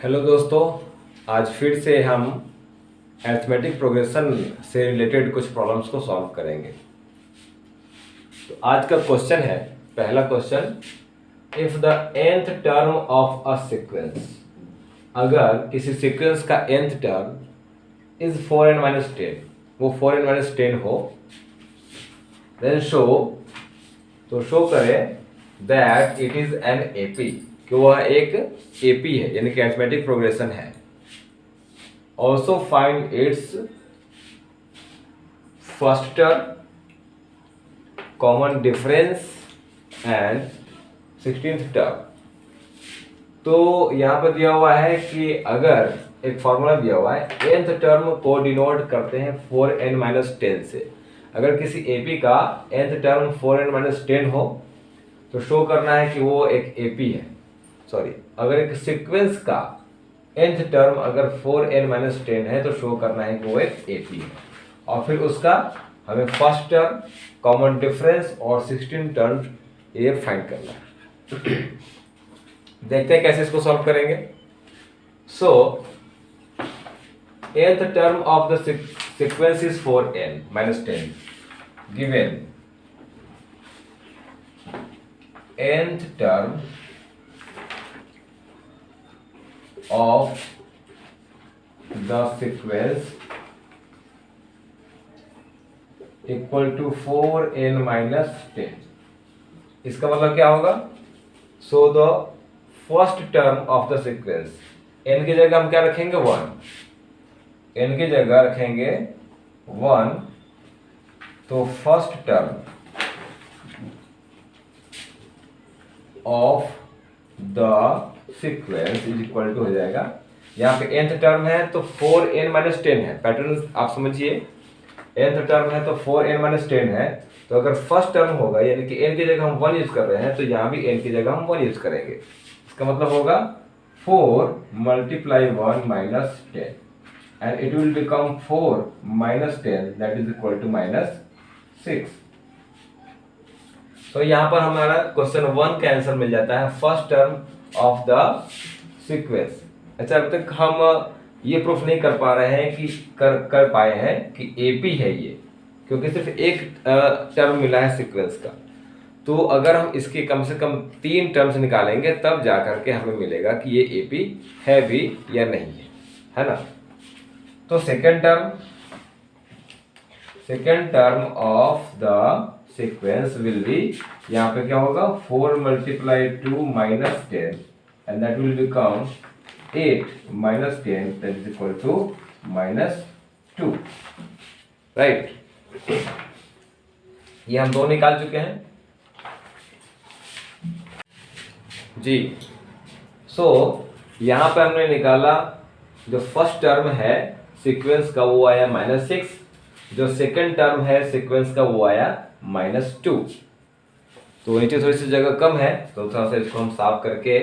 Hello दोस्तों, आज फिर से हम अरिथमेटिक प्रोग्रेशन से रिलेटेड कुछ प्रॉब्लम्स को सॉल्व करेंगे। तो आज का क्वेश्चन है, पहला question, if the nth term of a sequence, अगर किसी सीक्वेंस का nth टर्म इज 4n-10, वो 4n-10 हो, देन शो, तो शो करें that it is an AP, कि वह एक एपी है, यानी कि अरिथमेटिक प्रोग्रेशन है। Also find its first term, common difference and 16th term. तो यहाँ पर दिया हुआ है कि अगर एक फॉर्मूला दिया हुआ है, nth टर्म को डिनोट करते हैं 4n-10 से। अगर किसी एपी का nth टर्म 4n-10 हो तो शो करना है कि वो एक एपी है। सॉरी, अगर एक सीक्वेंस का nth टर्म अगर 4n-10 है तो शो करना है कि वो एक एपी है। और फिर उसका हमें फर्स्ट टर्म, कॉमन डिफरेंस और 16 टर्म ये फाइंड करना है। देखते हैं कैसे इसको सॉल्व करेंगे। सो nth term of the sequence is 4n-10 given nth term of the sequence equal to 4n-10। इसका मतलब क्या होगा? So the first term of the sequence, n की जगह हम क्या रखेंगे? 1। n की जगह रखेंगे 1, तो first term of the sequence is equal to हो जाएगा, यहाँ पे nth टर्म है तो 4n-10 है, पैटर्न आप समझिए। nth टर्म है तो 4n-10 है, तो अगर फर्स्ट टर्म होगा यानी कि n की जगह हम 1 यूज कर रहे हैं, तो यहाँ भी n की जगह हम 1 यूज करेंगे। इसका मतलब होगा 4 × 1 - 10 and it will become 4 - 10 that is equal to -6। तो यहाँ पर हमारा क्वेश्चन 1 का आंसर मिल जाता है, first term of the sequence. अच्छा, अब तक हम ये प्रूफ नहीं कर पा रहे हैं कि कर पाए हैं कि एपी है ये, क्योंकि सिर्फ एक टर्म मिला है सीक्वेंस का। तो अगर हम इसके कम से कम 3 टर्म्स निकालेंगे तब जा करके हमें मिलेगा कि ये एपी है भी या नहीं है ना। तो second term of the sequence will be, यहाँ पे क्या होगा? 4 × 2 - 10 and that will become 8 - 10 that is equal to -2, right? ये हम दो निकाल चुके हैं जी। सो यहाँ पे हमने निकाला, जो फर्स्ट टर्म है सीक्वेंस का वो आया -6, जो सेकंड टर्म है सीक्वेंस का वो आया -2। तो नीचे थोड़ी सी जगह कम है, तो थोड़ा सा इसको हम साफ करके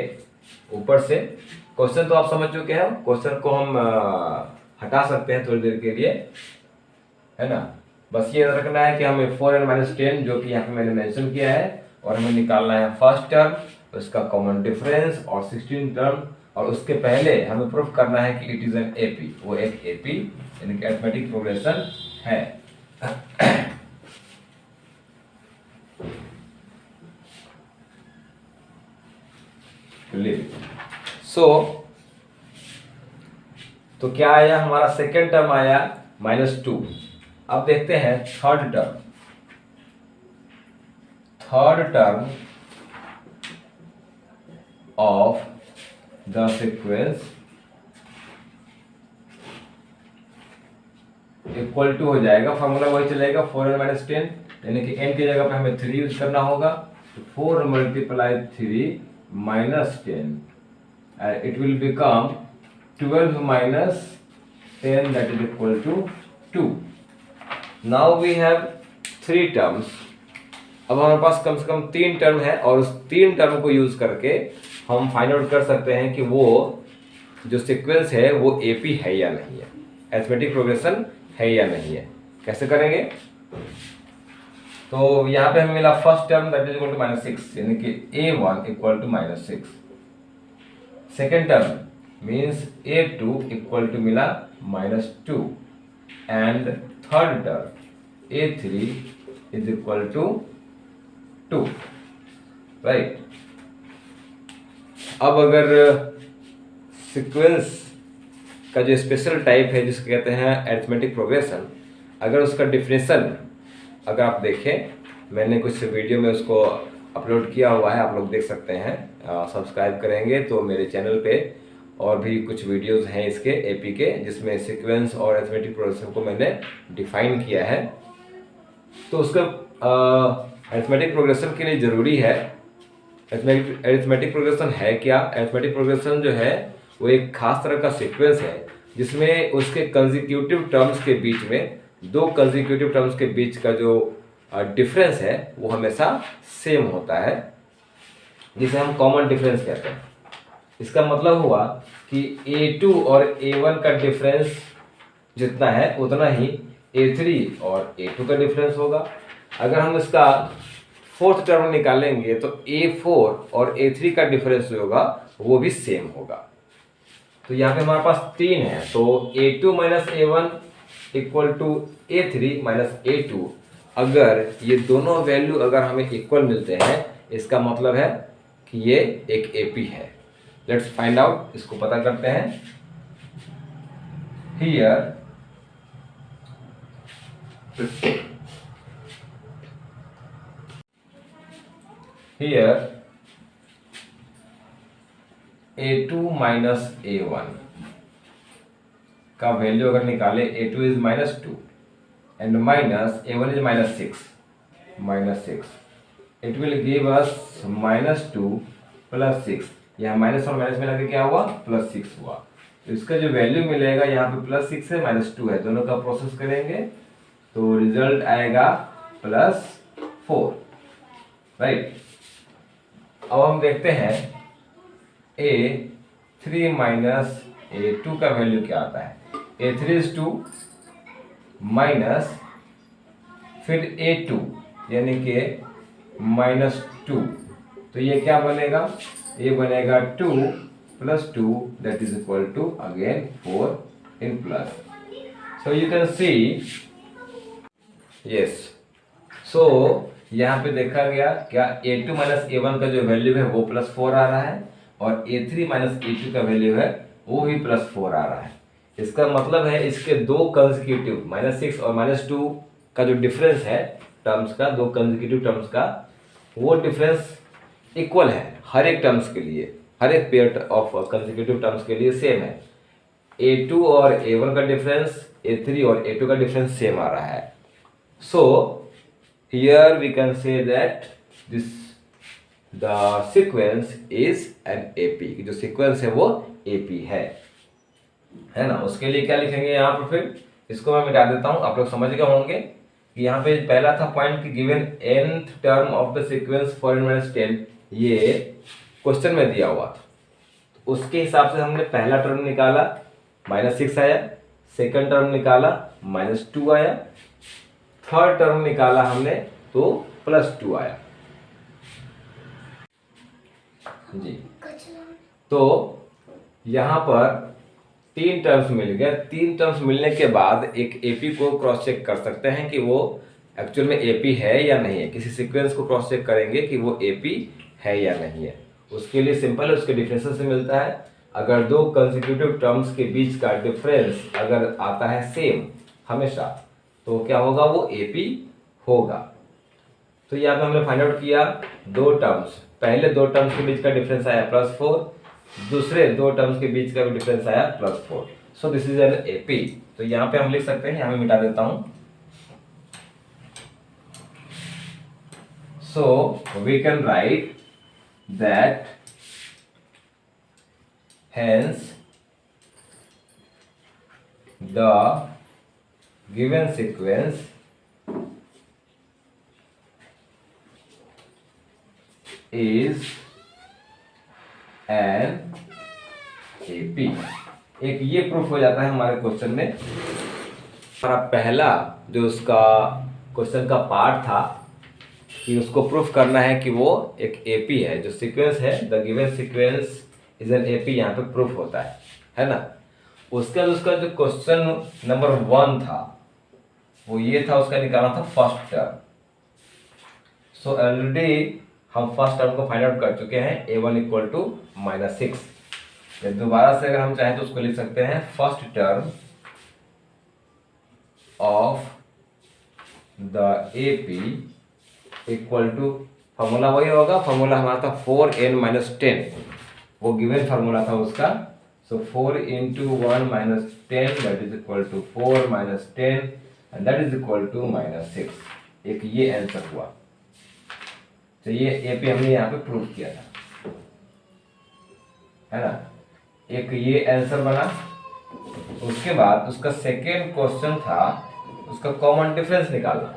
ऊपर से, क्वेश्चन तो आप समझ चुके हैं, क्वेश्चन को हम हटा सकते हैं थोड़ी देर के लिए, है ना। बस ये रखना है कि हमें 4n-10 जो कि यहाँ पे मैंने मेंशन किया है, और हमें निकालना है फर्स्ट टर्म, उसका कॉमन डिफरेंस और 16 टर्म, और उसके पहले हमें प्रूफ करना है कि इट इज एन एपी, वो एक एपी यानी कि अरिथमेटिक प्रोग्रेशन है। तो क्या आया? हमारा सेकेंड टर्म आया -2। अब देखते हैं third term of the sequence equal to हो जाएगा, फॉर्मूला वही चलेगा, 4n-10 यानी कि n की जगह पे हमें 3 यूज करना होगा, तो 4 × 3 - 10 it will become 12 - 10 that is equal to 2। now we have 3 terms। अब हमारे पास कम से कम 3 टर्म है, और उस 3 टर्म को यूज करके हम फाइंड आउट कर सकते हैं कि वो जो सीक्वेंस है वो एपी है या नहीं है, अरिथमेटिक प्रोग्रेशन है या नहीं है। कैसे करेंगे? तो यहाँ पे हमें मिला first term that is equal to -6 यानी कि a1 equal to -6। Second term means A2 equal to मिला -2 and third term A3 is equal to 2, right. अब अगर सीक्वेंस का जो स्पेशल टाइप है जिसको कहते हैं अरिथमेटिक प्रोग्रेशन, अगर उसका डिफिनेशन अगर आप देखें, मैंने कुछ वीडियो में उसको अपलोड किया हुआ है, आप लोग देख सकते हैं। सब्सक्राइब करेंगे तो मेरे चैनल पे और भी कुछ वीडियोस हैं इसके एपी के, जिसमें सीक्वेंस और अरिथमेटिक प्रोग्रेशन को मैंने डिफाइन किया है। तो उसका अरिथमेटिक प्रोग्रेशन के लिए ज़रूरी है। अरिथमेटिक प्रोग्रेशन है क्या? अरिथमेटिक प्रोग्रेशन जो है वो एक खास तरह का सीक्वेंस है जिसमें उसके कंसेक्यूटिव टर्म्स के बीच में, दो कंसेक्यूटिव टर्म्स के बीच का जो डिफरेंस है वो हमेशा सेम होता है, जिसे हम कॉमन डिफरेंस कहते हैं। इसका मतलब हुआ कि A2 और A1 का डिफरेंस जितना है उतना ही A3 और A2 का डिफरेंस होगा। अगर हम इसका फोर्थ टर्म निकालेंगे तो A4 और A3 का डिफरेंस जो होगा वो भी सेम होगा। तो यहाँ पे हमारे पास 3 है, तो A2 minus A1 equal to A3 minus A2। अगर ये दोनों वैल्यू अगर हमें इक्वल मिलते हैं, इसका मतलब है कि ये एक AP है। लेट्स फाइंड आउट, इसको पता करते हैं। हियर A2 माइनस A1 का वैल्यू अगर निकाले, A2 is -2 and minus A1 is -6, it will give us -2 + 6। यहाँ माइनस और माइनस में लगे क्या हुआ? +6 हुआ। तो इसका जो वैल्यू मिलेगा यहाँ पे +6 है, -2 है, दोनों का प्रोसेस करेंगे तो रिजल्ट आएगा +4, राइट। अब हम देखते हैं A3 माइनस A2 का वैल्यू क्या आता है। A3 इज 2 माइनस फिर A2 यानी कि -2, तो ये क्या बनेगा? ये बनेगा 2 + 2 that is equal to again 4 इन प्लस। So you can see, yes, so यहाँ पे देखा गया क्या A2 माइनस A1 का जो वैल्यू है वो +4 आ रहा है और A3 माइनस A2 का वैल्यू है वो भी +4 आ रहा है। इसका मतलब है इसके दो कंसेक्यूटिव -6 और -2 का जो डिफरेंस है टर्म्स का, दो कंसेक्यूटिव टर्म्स का, वो डिफरेंस इक्वल है हर एक टर्म्स के लिए, हर एक पेयर ऑफ कंसेक्यूटिव टर्म्स के लिए सेम है। A2 और A1 का डिफरेंस, A3 और A2 का डिफरेंस सेम आ रहा है। सो here we can say that the sequence is an AP, जो sequence है वो AP है ना। उसके लिए क्या लिखेंगे यहाँ पर? फिर इसको मैं मिटा देता हूँ, आप लोग समझ गए होंगे कि यहाँ पे पहला था पॉइंट कि given nth term of the sequence 4n-10, ये क्वेश्चन में दिया हुआ था। तो उसके हिसाब से हमने पहला टर्म निकाला -6 आया, सेकंड टर्म निकाला -2 आया, थर्ड टर्म निकाला हमने तो +2 आया जी। तो यहाँ पर 3 टर्म्स मिल गए। 3 टर्म्स मिलने के बाद एक एपी को क्रॉस चेक कर सकते हैं कि वो एक्चुअल में एपी है या नहीं है। किसी सीक्वेंस को क्रॉस चेक करेंगे कि वो एपी है या नहीं है। उसके लिए सिंपल है, उसके डिफरेंसेस से मिलता है। अगर दो कंसेक्यूटिव टर्म्स के बीच का डिफरेंस अगर आता है सेम हमेशा, तो क्या होगा? वो एपी होगा। तो यहाँ पे हमने फाइंड आउट किया दो टर्म्स, पहले दो टर्म्स के बीच का डिफरेंस आया +4, दूसरे दो टर्म्स के बीच का भी डिफरेंस आया +4। So this is an AP. तो यहाँ पे हम लिख सकते हैं, यहाँ मैं मिटा देता हूँ। So we can write that hence the given sequence is an AP। एक ये प्रूफ हो जाता है हमारे क्वेश्चन में। हमारा पहला जो उसका क्वेश्चन का पार्ट था कि उसको प्रूफ करना है कि वो एक AP है। जो सीक्वेंस है, the given sequence is an AP यहाँ पे प्रूफ होता है ना। उसके बाद उसका जो क्वेश्चन नंबर 1 था वो ये था, उसका निकालना था फर्स्ट टर्म। सो ऑलरेडी हम फर्स्ट टर्म को फाइंड आउट कर चुके हैं, a1 इक्वल टू -6। दोबारा से अगर हम चाहें तो उसको लिख सकते हैं first term of the AP equal to, formula वही होगा, फॉर्मूला हमारा था 4n-10, वो गिवन फार्मूला था उसका। सो 4 into 1 minus 10 that is equal to 4 minus 10 and that is equal to -6। एक ये आंसर हुआ। तो ये एपी हमने यहाँ पे प्रूव किया था, है ना। एक ये आंसर बना। उसके बाद उसका सेकेंड क्वेश्चन था उसका कॉमन डिफरेंस निकालना,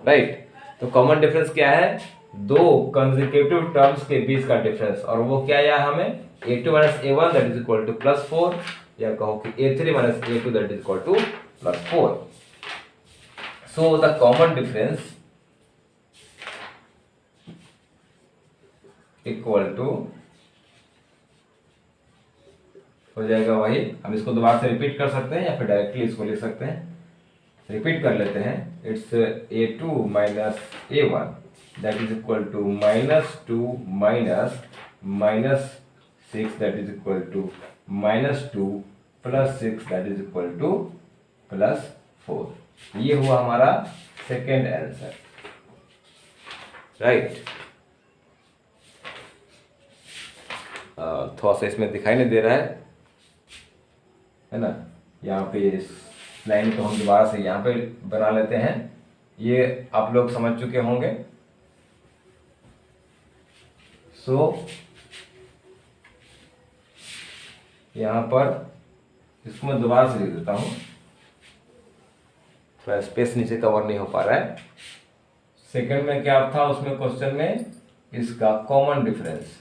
राइट। तो कॉमन डिफरेंस क्या है, दो कंसेक्यूटिव टर्म्स के बीच का डिफरेंस, और वो क्या आया हमें a2 minus a1 that is equal to +4, या कहो कि a3 minus a2 that is equal to +4। so the common difference equal to हो जाएगा वही। हम इसको दोबारा से रिपीट कर सकते हैं या फिर डायरेक्टली इसको लिख सकते हैं। रिपीट कर लेते हैं, it's a2 minus a1 that is equal to -2 minus -6 that is equal to -2 plus 6 that is equal to +4। ये हुआ हमारा सेकेंड आंसर, राइट। थोड़ा सा इसमें दिखाई नहीं दे रहा है ना। यहाँ पे इस लाइन को हम दोबारा से यहाँ पे बना लेते हैं, ये आप लोग समझ चुके होंगे। सो यहाँ पर इसको मैं दोबारा से लिख देता हूँ, थोड़ा स्पेस नीचे कवर नहीं हो पा रहा है। सेकंड में क्या था उसमें क्वेश्चन में, इसका कॉमन डिफरेंस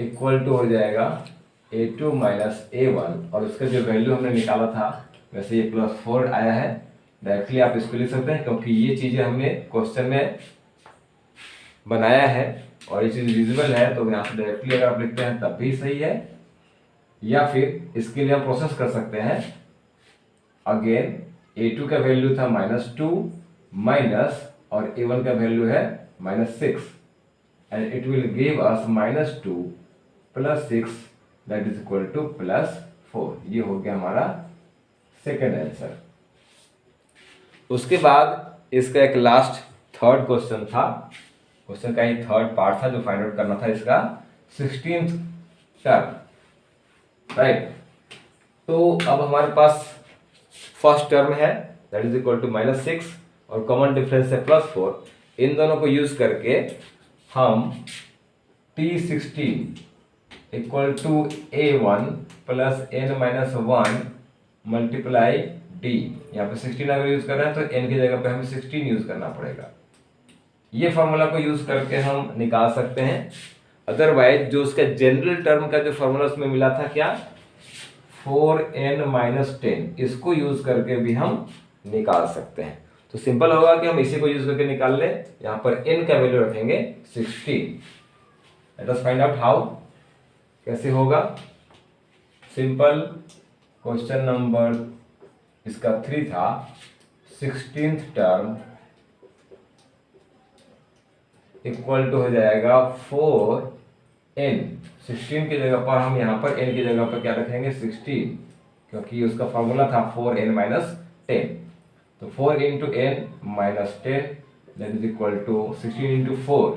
इक्वल टू हो जाएगा a2 minus a1, और उसका जो वैल्यू हमने निकाला था वैसे ये +4 आया है। डायरेक्टली आप इसको लिख सकते हैं क्योंकि ये चीज़ें हमने क्वेश्चन में बनाया है और ये चीज़ विजिबल है, तो यहाँ से डायरेक्टली अगर आप लिखते हैं तब भी सही है, या फिर इसके लिए हम प्रोसेस कर सकते हैं। अगेन a2 का वैल्यू था -2 माइनस और a1 का वैल्यू है -6 and it will give us -2 + 6 that is equal to +4। ये हो गया हमारा सेकेंड आंसर। उसके बाद इसका एक लास्ट थर्ड क्वेश्चन था, क्वेश्चन का ही थर्ड पार्ट था जो फाइंड आउट करना था इसका 16th टर्म, राइट। तो अब हमारे पास फर्स्ट टर्म है दैट इज इक्वल टू -6 और कॉमन डिफरेंस है +4। इन दोनों को यूज करके हम t16 equal to a1 + n-1 multiply d। यहाँ पे 16 अगर यूज कर रहे हैं तो n की जगह पे हमें 16 यूज करना पड़ेगा। ये फॉर्मूला को यूज करके हम निकाल सकते हैं। अदरवाइज जो उसका जनरल टर्म का जो फॉर्मूला उसमें मिला था क्या, 4n-10, इसको यूज करके भी हम निकाल सकते हैं। तो सिंपल होगा कि हम इसी को यूज करके निकाल ले। यहाँ पर n का वैल्यू रखेंगे 16। Let us find out how, कैसे होगा। सिंपल, क्वेश्चन नंबर इसका 3 था, 16th टर्म इक्वल टू हो जाएगा 4n। 16 की जगह पर हम यहाँ पर n की जगह पर क्या रखेंगे 16, क्योंकि उसका फॉर्मूला था 4n-10। तो 4 into n minus 10 that is equal to 16 into 4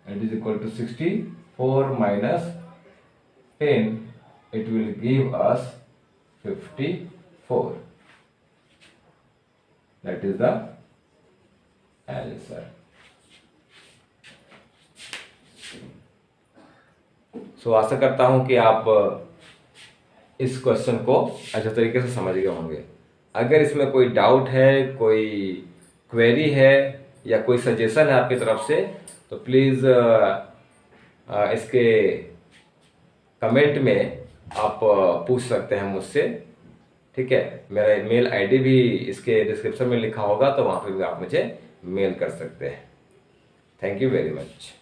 that is equal to 60। 4 minus 10 it will give us 54। that is the answer। सो आशा करता हूं कि आप इस क्वेश्चन को अच्छे तरीके से समझ गए होंगे। अगर इसमें कोई डाउट है, कोई क्वेरी है या कोई सजेशन है आपकी तरफ से, तो प्लीज़ इसके कमेंट में आप पूछ सकते हैं मुझसे, ठीक है। मेरा ईमेल आईडी भी इसके डिस्क्रिप्शन में लिखा होगा, तो वहाँ पे भी आप मुझे मेल कर सकते हैं। Thank you very much.